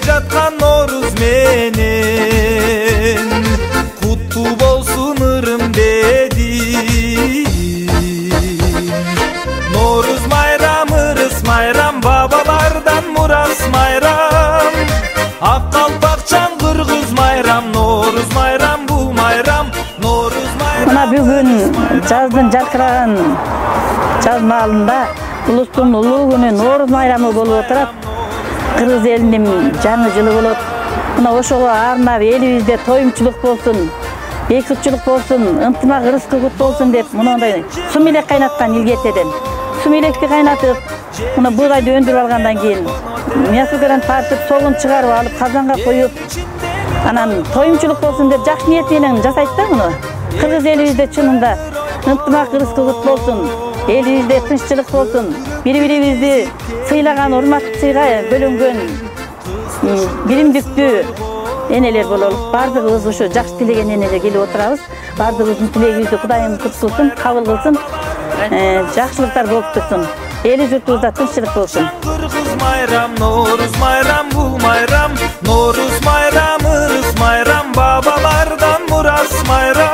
жаткан Nooruz менен куттуу болсун ырым дедим. Nooruz майрам, ырыс майрам, бабалардан мурас майрам. Ак калпакчан кыргыз майрам, Nooruz майрам, бул майрам, Nooruz майрам. Мына бүгүн жаздын жаркыраган жаз маалында улустун улуу күнү Nooruz майрамы болуп отурат. Кыргыз элинин жаңы жылы болот. Мына ошого арнап элибизде тоюмчулук болсун, бейкутчулук болсун, ынтымак ырыскы болсун деп мындай сумелек кайнаткан илгертеден. Сумелекти кайнатып, мына бугайды өндүрүп алгандан кийин мясокерен тартып, соғын чыгарып алып, казанга коюп, анан тоюмчулук болсун деп жакшы ниет менен жасайт да муну. Кыргыз элибизде чынында ынтымак ырыскы болсун, элибизде тынччылык болсун, бири-бирибизди сыйлаган, урмат сыйга бөлөнгөн биримдиктүү энелер бололук. Бардыгыбыз ушу жакшы тилеген энелер келип отурабыз. Бардыгыбыздын тилегибизди Кудайым куттулсун, кабыл кылсын, жакшылыктар болуп турсун. Эли журтубузда тынччылык болсун. Кыргыз майрам, Nooruz майрам, бул майрам, Nooruz майрам, ырыс майрам, бабалардан мурас майрам.